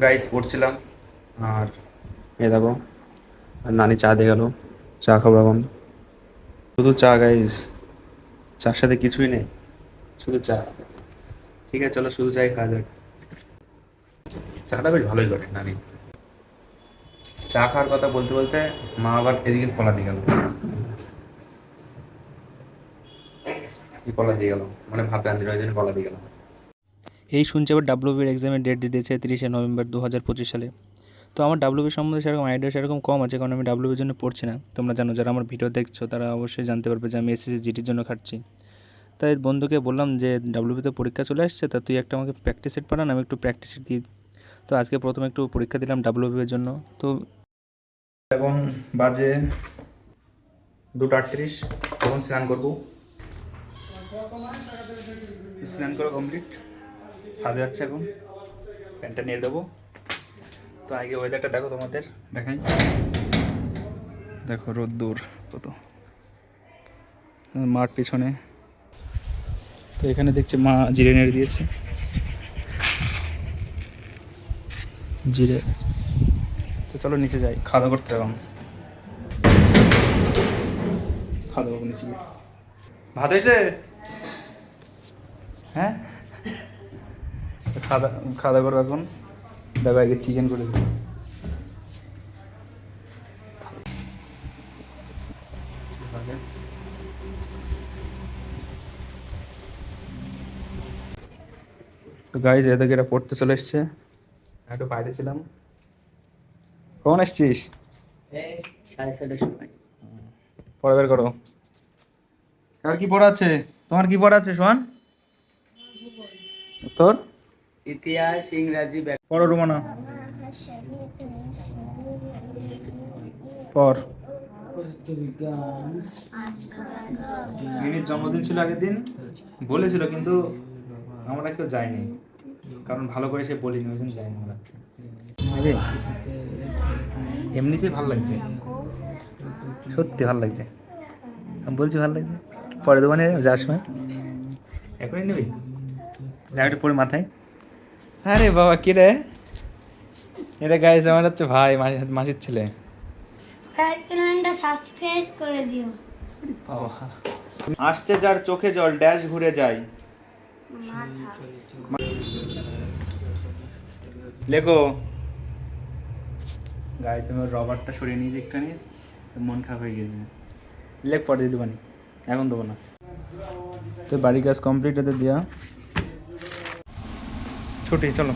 Guys পড়ছিলাম আর দেখো আর নানি চা দিয়ে গেল। চা খাবো এখন, শুধু চা গাইস, চার সাথে কিছুই নেই, শুধু চা। ঠিক আছে চলো শুধু চাই খাওয়া যাক। চাটা বেশ ভালোই করে নানি। চা খাওয়ার কথা বলতে বলতে মা আবার এদিকে কলা দিয়ে গেল। কি কলা দিয়ে গেল, মানে ভাত রান্ধির ওই জন্য কলা দিয়ে গেল। এই শুনছি আবার ডাব্লিউবির এক্সামের ডেট দিয়েছে 30শে নভেম্বর 2025 সালে। তো আমার ডাব্লিউবি সম্বন্ধে সেরকম আইডিয়া সেরকম কম আছে, কারণ আমি ডাব্লিউবির জন্য পড়ছি না। তোমরা জানো, যারা আমার ভিডিও দেখছো তারা অবশ্যই জানতে পারবে যে আমি এসএসসি জিডির জন্য খাটছি। তাই বন্ধুকে বললাম যে ডাব্লিউবিতে পরীক্ষা চলে আসছে, তা তুই একটা আমাকে প্র্যাকটিস সেট পাঠান, আমি একটু প্র্যাকটিস সেট দিই। তো আজকে প্রথমে একটু পরীক্ষা দিলাম ডাব্লিউবির জন্য। তো এখন বাজে 2:38, তখন স্নান করবো। স্নান করা কমপ্লিট, সাদে যাচ্ছে এখন, প্যান্টটা নিয়ে দেবো। তো আগে ওয়েদারটা দেখো, তোমাদের দেখাই। দেখো রোদ্দুর কত, মাঠ পিছনে। তো এখানে দেখছি মা জিরে নেড়ে দিয়েছে, জিরে। তো চলো নিচে যাই, খাওয়া দাওয়া করতে হবে। খাওয়া দাওয়া করবো নিচে গিয়ে। ভাত হয়েছে? হ্যাঁ, খাওয়া দাওয়া করবো এখন। দেখো আগে চিকেন করে দিই। তো গাইজ এদিকে এরা পড়তে চলে এসছে, একটু বাইরে ছিলাম। কখন এসছিস? 7:30 সময়। পড়া বের করো। কার কি পড়া আছে? তোমার কি পড়া আছে সোহান? তোর ইতিহাস, ইংরাজি, পড়ো রুমানা, পর। মিনির জন্মদিন ছিল আগের দিন, বলেছিল কিন্তু আমরা কেউ যাইনি, কারণ ভালো করে সে বলিনি, ওই জন্য যাইনি আমরা। এমনিতেই ভালো লাগছে, সত্যি ভালো লাগছে, আমি বলছি ভালো লাগছে। পরে দোকানে যাওয়ার সময় এখনই নিবি, জায়গাটা পরে মাথায়। আরে বাবা কে রে এটা? গাইস আমার হচ্ছে ভাই, মাসির ছেলে। চ্যানেলটা সাবস্ক্রাইব করে দিও। আসছে যার চোখে জল, ড্যাশ ঘুরে যায়। মাথা লেখো। গাইস আমি রবারটা সরিয়ে নিয়েছি একটুখানি, মন খারাপ হয়ে গেছে। লেখ পরে দিয়ে দেবানি, এখন দেবো না। তো বাড়ির কাজ কমপ্লিট হতে দেওয়া, ছুটি চলো।